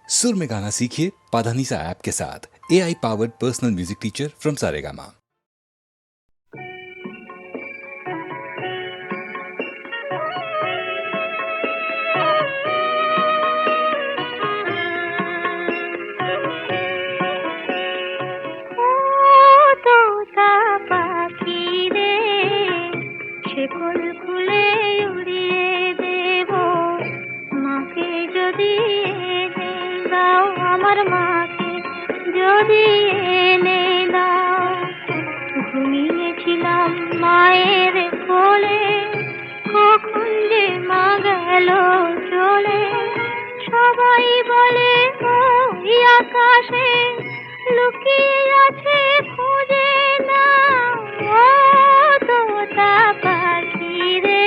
सुर में गाना सीखिए पाधानीसा ऐप के साथ। AI powered personal music teacher from Saregama. ঘুমিয়েছিলাম মায়ের কোলে, কখন যে মা গেল চলে। সবাই বলে ওই আকাশে লুকিয়ে আছে, খুঁজে না ও তোতা পাখি রে।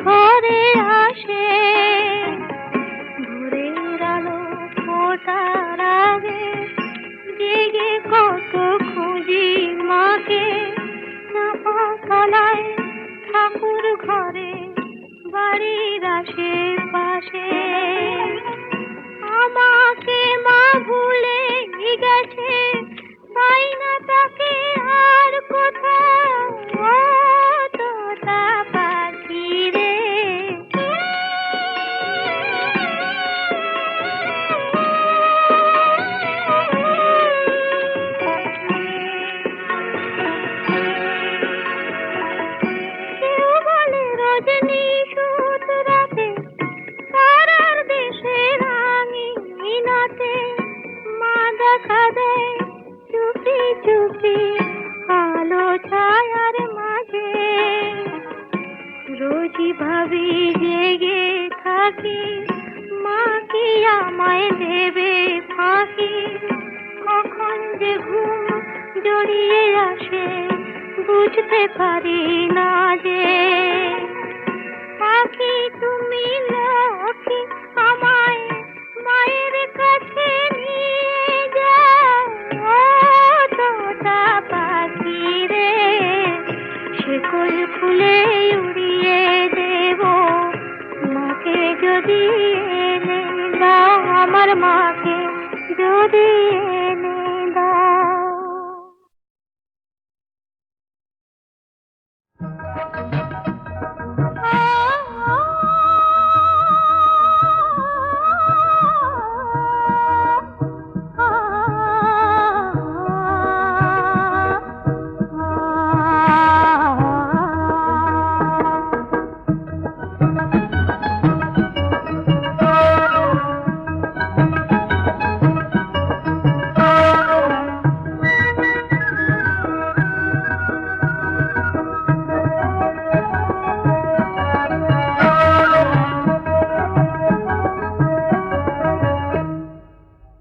ঘরে আসে ভোরের আলো ফোটার আগে, জেগে কত খুঁজি মাকে। চাপা তলায় ঠাকুর ঘরে, বাড়ির আশেপাশে। আমাকে মা ভুলে গেছে, পাই না তাকে আর কোথাও। ও তোতা পাখি রে। কেউ বলে রজনী সুত রাতে তারার দেশে রাঙিনাতে মা দেখা দেয় চুপি চুপি আলো ছায়ার মাঝে। রোজই ভাবি জেগে থাকি, মা কি আমায় দেবে ফাঁকি। কখন যে ঘুম জড়িয়ে আসে বুঝতে পারি না যে। পাখি তুমি লক্ষ্মী, আমায় মায়ের কাছে নিয়ে যাও। ও তোতা পাখি রে, শিকল খুলে উড়িয়ে দেব মাকে যদি এনে দাও। আমার মাকে যদি এনে দাও।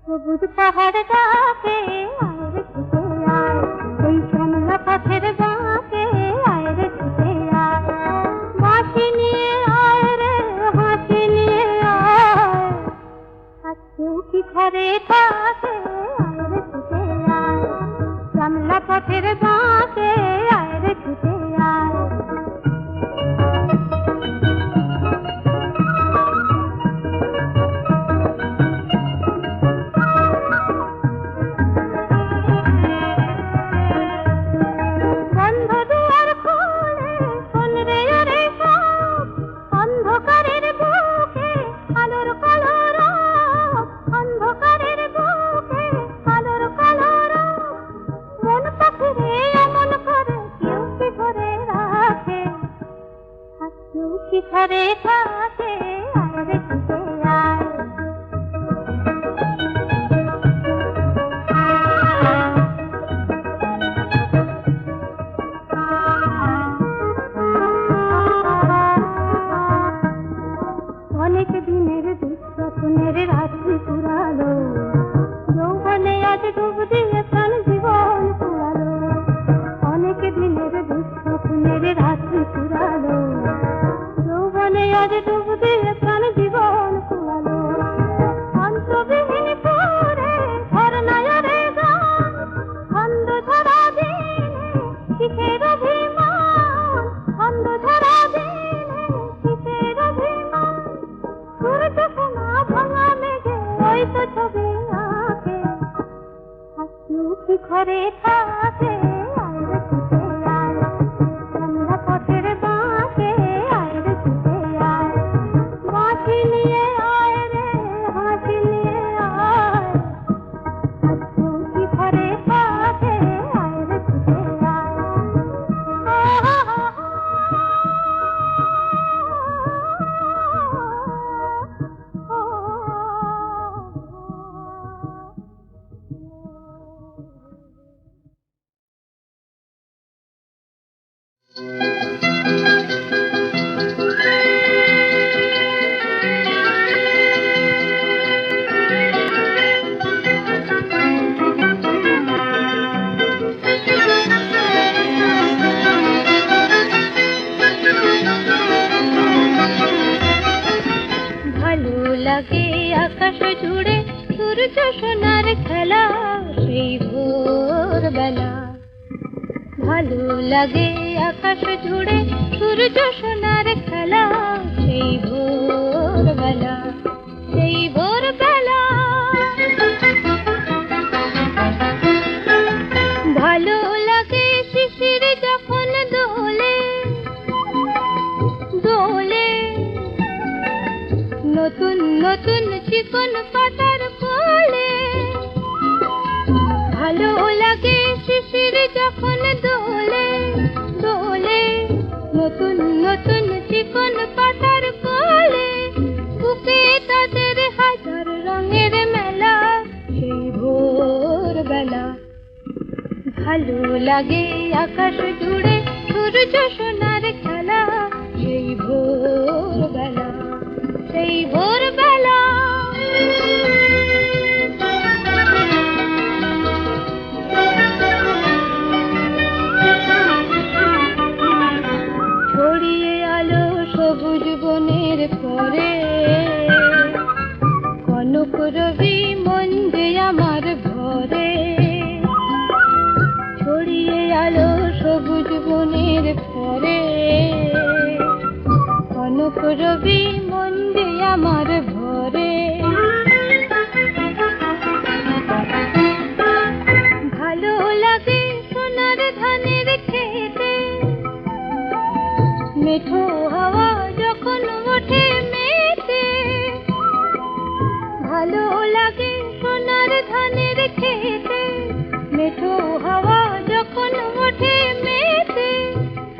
সবুজ পাহাড় ডাকে আয় রে ছুটে আয়, এই শ্যামলা পথের বাঁকে আয় রে ছুটে আয়। বাঁশি নিয়ে আয় রে হাসি নিয়ে আয়, আজকেও কি ঘরে থাকে আয় রে ছুটে আয়। শ্যামলা পথের বাঁকে আয় রে ছুটে আয়। ঘরে থাকে আয় রে ছুটে আয়। অনেক দিনের দুঃস্বপ্নের রাত্রি পুরালো, যৌবনে আজ ডুব দিয়ে প্রাণ জীবন পুরালো। ডাকে আয় রে ছুটে আয়, শ্যামলা পথের বাঁকে আয় রে ছুটে আয়, বাঁশি নিয়ে আয় রে হাসি নিয়ে আয়, চৌকি ঘরে পাশে আয় রে ছুটে আয়। ভালো লাগে আকাশ জুড়ে সূর্য সোনার খেলা সেই ভোরবেলা, ভালো লাগে আকাশ জুড়ে সূর্য সোনার খেলা সেই ভোরবেলা, সেই ভোরবেলা। ভালো লাগে শিশির যখন দোলে দোলে, নতুন নতুন চিকন পাতার কোলে। ভালো লাগে শিশির যখন দোলে দোলে, নতুন নতুন চিকন পাতার কোলে। বুকে তাদের হাজার রঙের মেলা সেই ভোরবেলা, ভালো লাগে আকাশ জুড়ে সূর্য সোনার খেলা সেই ভোরবেলা, সেই ভোরবেলা। ছড়িয়ে আলো সবুজ বনের পরে, কনক রবি মন যে আমার ঘরে। ছড়িয়ে আলো সবুজ বনের পরে, কনক রবি মন যে আমার ভরে। ভালো লাগে সোনার ধানের খেতে, মেঠো হাওয়া যখন ওঠে মেতে। ভালো লাগে সোনার ধানের খেতে, মেঠো হাওয়া যখন ওঠে মেতে।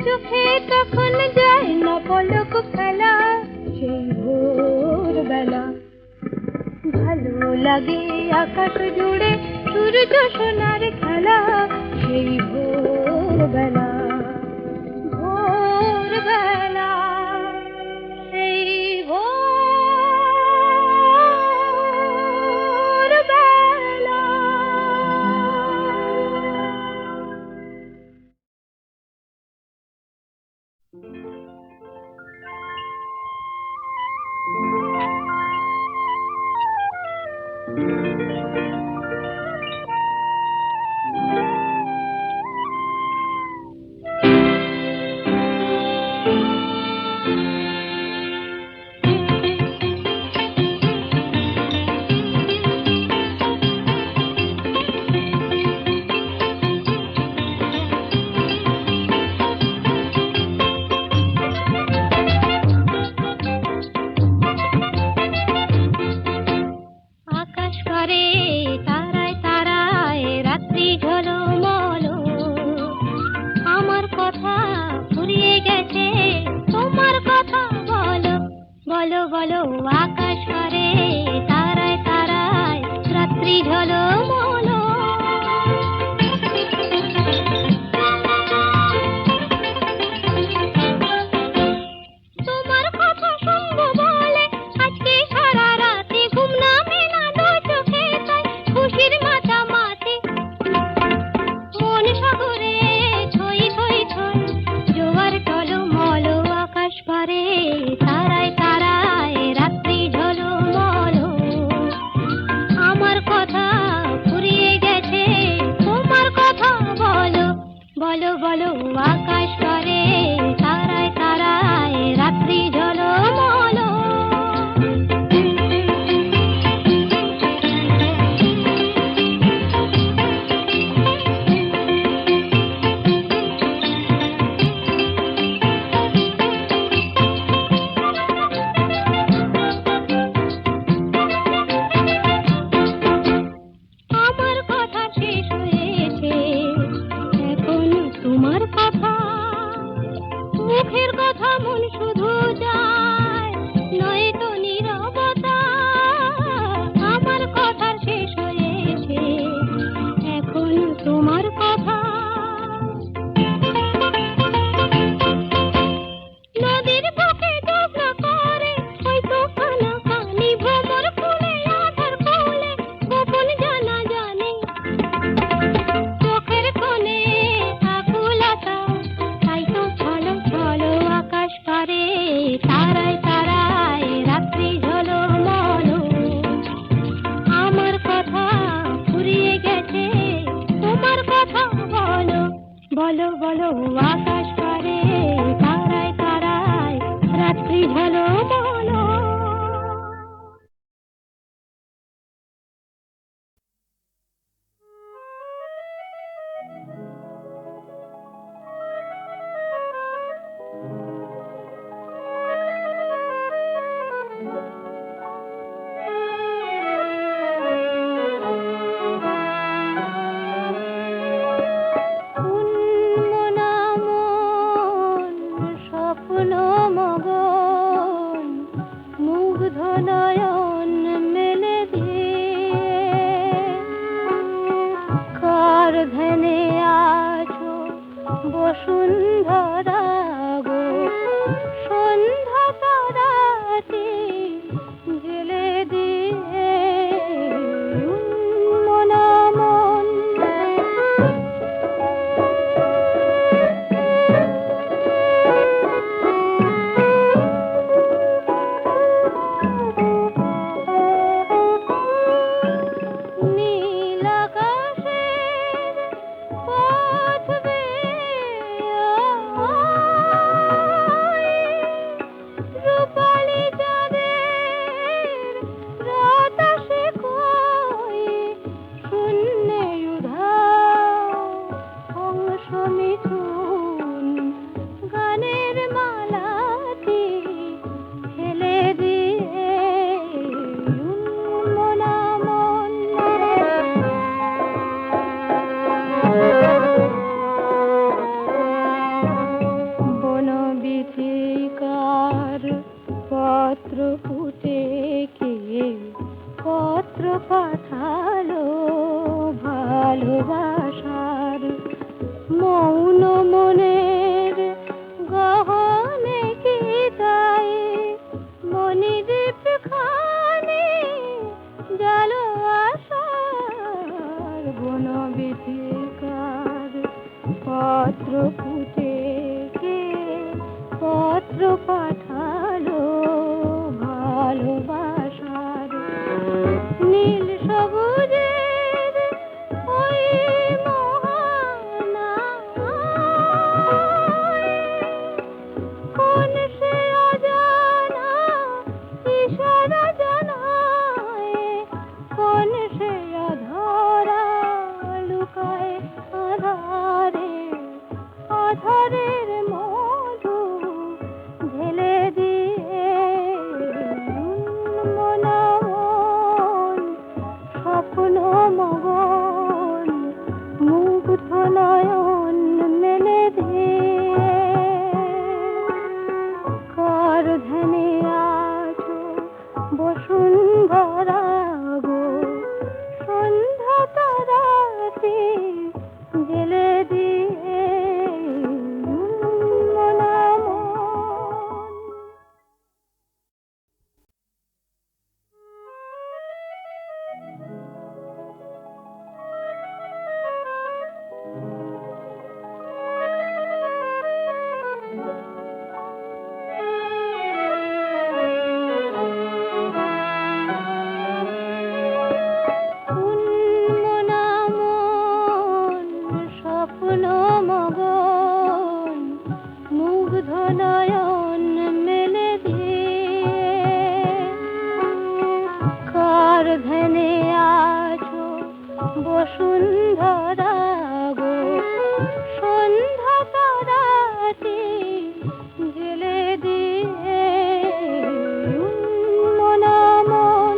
চোখে তখন যায় না পলক ফেলা সেই ভোরবেলা, ভালো লাগে আকাশ জুড়ে সূর্য সোনার খেলা সেই ভোরবেলা, ভোরবেলা, সেই ভোরবেলা। বলো বলো আকাশ করে তারায় তারায় রাত্রি ঝলমলো। তোমার কথা শুনবো বলে আজকে সারা রাতে ঘুম নামে না দু চোখে, তাই খুশির মাতামাতি মন সাগরে ছই ছই ছই জোয়ার টলমল। আকাশ পারে তারায় তারায় রাত্রি ঝলমল। আমার কথা ফুরিয়ে গেছে তোমার কথা বলো বলো বলো আকাশ পারে তারায় তারায় রাত্রি ঝলমল। কথা মন শুধু যায়, নয়তো নীরবতা। আমার কথার শেষ হয়েছে এখন তোমার কথা। নদীর বুকে জ্যোৎস্না করে হয়তো কানাকানি, ভ্রমর ফুলে আধার কোলে গোপন জানা জানি। চোখের কোণে আকুলতা, তাই তো ছলো ছলো আকাশ পারে, তারায় তারায় রাত্রি ঝলমলো। আমার কথা ফুরিয়ে গেছে, তোমার কথা বলো, বলো বলো আকাশ পারে, তারায় তারায় রাত্রি ঝলমলো। উন্মনা মন স্বপ্ন মগন, মুগ্ধ নয়ন মেলে দিয়ে, কার ধ্যানে আছো বসুন্ধরা গো, সন্ধ্যা তারাতে জেলে দিয়ে। উন্মনা মন নীল আকাশের পথ বেয়ে রূপালি চাঁদের রাত আসে কই, শূন্যে উধাও অংশ মিথুন গানের মালাটি ফেলে দিয়ে। উন্মনা মন বনবিথিকার পত্র ফুটে কে পত্র পাঠালো ভালোবাসার, মৌন মনের গহনে কি তাই মনিদীপ খানি জালো আশার। বনবিথিকার পত্র ফুটে কে পত্র পাঠালো ভালোবাসার, নীল সবুজের ওই মোহনায় কোন সে অজানা ইশারা জানায়, কোন সে অধরা লুকায় আধারে, আধারের মধু ঢেলে দিয়ে। উন্মনা মন স্বপ্ন মগন, মুগ্ধ নয়ন মেলে দিয়ে, কার ধ্যানে আছো বসুন্ধরা গো, সন্ধ্যা তারাতে জেলে দিয়ে। উন্মনা মন উন্মনা মন স্বপ্ন মগন, মুগ্ধ নয়ন মেলে দিয়ে, কার ধ্যানে আছো বসুন্ধরা গো, সন্ধ্যা তারাতে জেলে দিয়ে। উন্মনা মন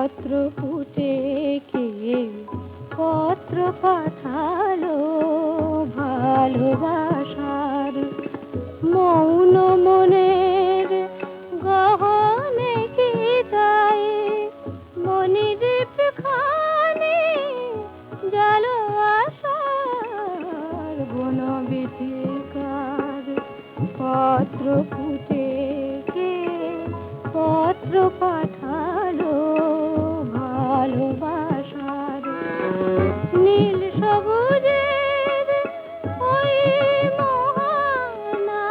পত্র ফুটে কে পত্র পাঠালো ভালোবাসার মৌন মনের গহনে কি তাই মনিদীপ খানি জালো আশার বনবিথিকার পত্র ফুটে কে পত্র পাঠালো ভালোবাসার নীল সবুজের ওই মোহনায়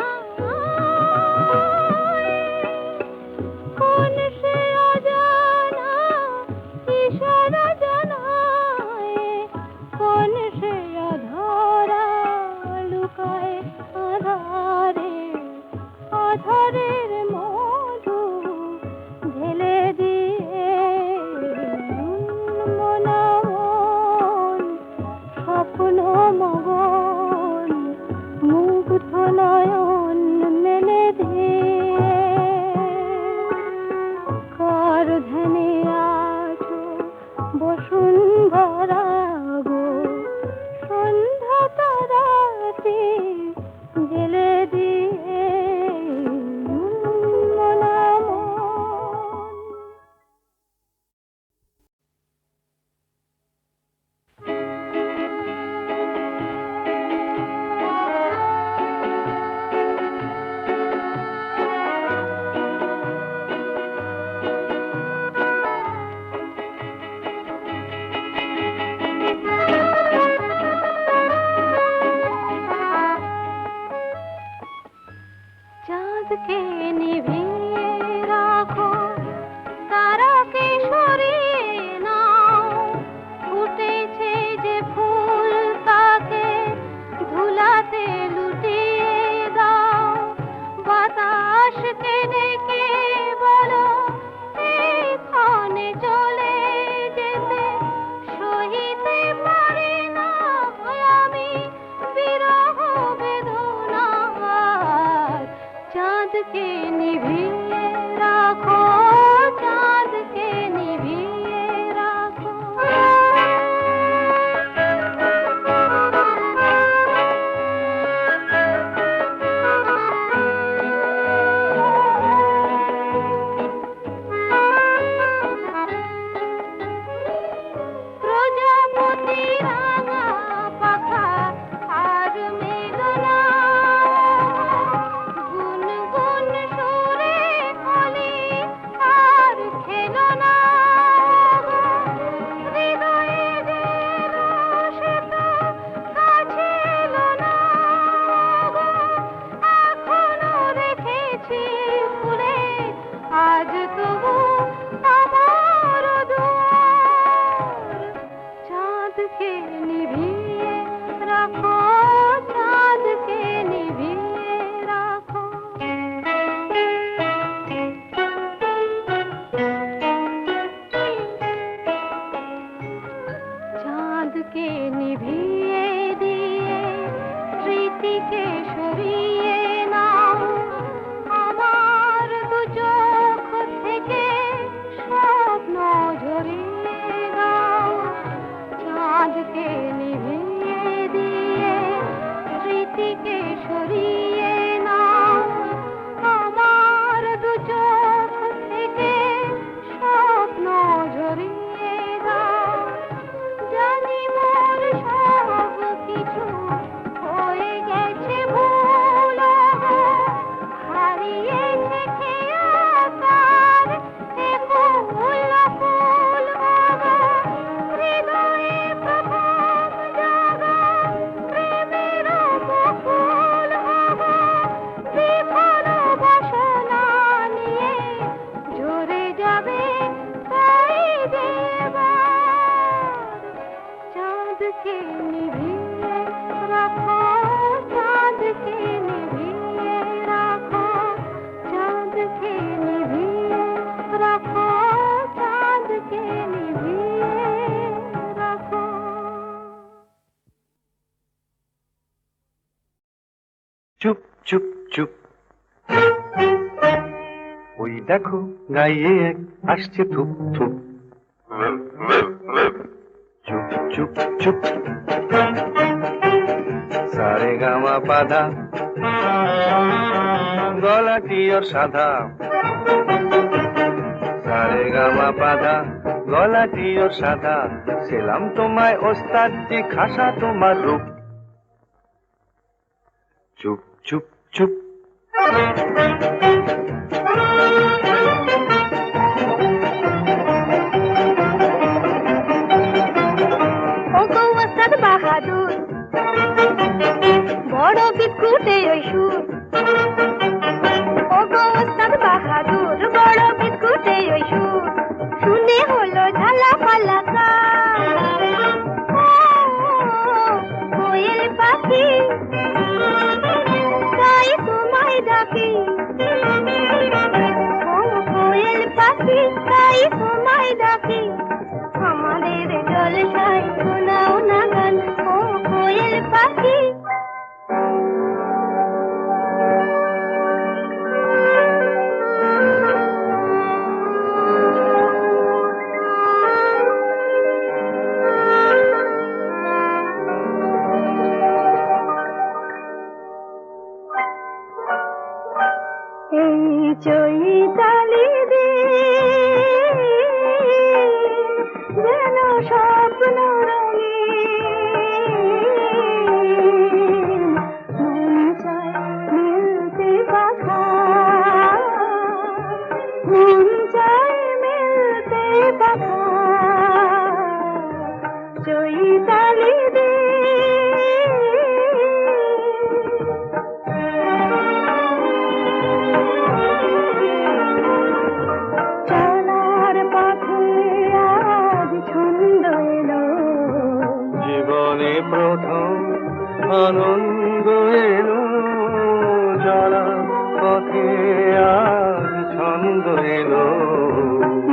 কোন সে অজানা ইশারা জানায় কোন সে অধরা লুকায় আধারে আধারের মধু ঢেলে দিয়ে মনমন স্বপ্ন মগন মুগ্ধ নয়ন মেলে দিয়ে কার ধ্যানে আছো বসুন্ধরা গো সন্ধ্যা তারাতে জেলে দিয়ে মনমন চাঁদকে নিভিয়ে রাখো তারাকে সরিয়ে নাও ফুটেছে যে ফুল তাকে ধুলাতে লুটিয়ে দাও বাতাসকে ডেকে বলো এখানে চলে যেতে সহিতে পারি না আমি বিরহ বেদনার চাঁদকে নিভিয়ে রাখো চাঁদকে নিভিয়ে রাখো প্রজাপতি রাঙা পাখা আর মেঘনা গুনগুন সুরে কলি আর খেলো না হৃদয়ে যে রসিত কাছে এলো না এখনো রেখেছি ফুলে আজ তবু আমার দুয়ার চাঁদকে নিভিয়ে রাখো চাঁদকে নিভিয়ে রাখো চাঁদকে নিভিয়ে দিয়ে স্মৃতিকে সরিয়ে নাও আমার দু চোখ থেকে স্বপ্ন ঝরিয়ে দাও চাঁদকে নিভিয়ে দিয়ে স্মৃতিকে সরিয়ে নাও আমার দু চোখ থেকে স্বপ্ন ঝরিয়ে দাও জানি মোর সব কিছু হয়ে গেছে ভুল হারিয়েছে খেয়া তার একুল ফুল হৃদয়ে প্রথম জাগা প্রেমের বকুল বিফল বাসনা নিয়ে ঝরে যাবে তাই দেবার চাঁদকে নিভিয়ে রাখো চাঁদকে নিভিয়ে রাখো চাঁদকে নিভিয়ে রাখো চাঁদকে নিভিয়ে রাখো চুপ চুপ চুপ ওই দেখো গাইয়ে এক আসছে থুপ থুপ চুপ চুপ চুপ সারে গামা পাধা গলাটি ওর সাদা সারে গামা পাধা গলাটি ওর সাদা ছিলাম তোমায় ওস্তাদজি খাসা তোমার রূপ চুপ চুপ চুপ ওগো ওস্তাদ বাহাদুর বড় বিস্কুটে ওই সুর ওগো ওস্তাদ বাহাদুর বড় বিস্কুটে ওই সুর শুনে হলো ঝালা পালা কোয়েল পাখি তাই তোমায় ডাকি ও কোয়েল পাখি তাই তোমায় ডাকি আমাদের জলসায় শোনাও না গান ও কোয়েল পাখি এই চৈতালি যেন স্বপ্ন মন চায় মিলতে পাখা মন চায় মিলতে পাখা চৈতালি চলার পথে আজ ছন্দ এলো জীবনে প্রথম আনন্দ এলো চলা পথে আজ ছন্দ এলো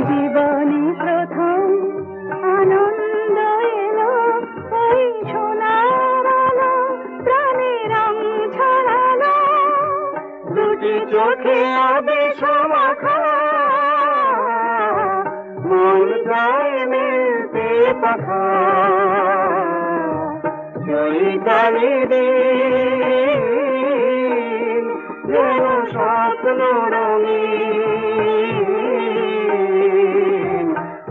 জীবনে প্রথম আনন্দ এলো এই সোনার আলো প্রাণে রং ছড়ালো দুটি চোখে আবেশ মাখা মন চায় মিলতে পাখা চৈতালি দিন যেন স্বপ্ন রঙিন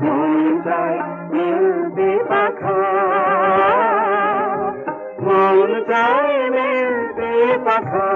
মন চায় মিলতে পাখা মন চায় মিলতে পাখা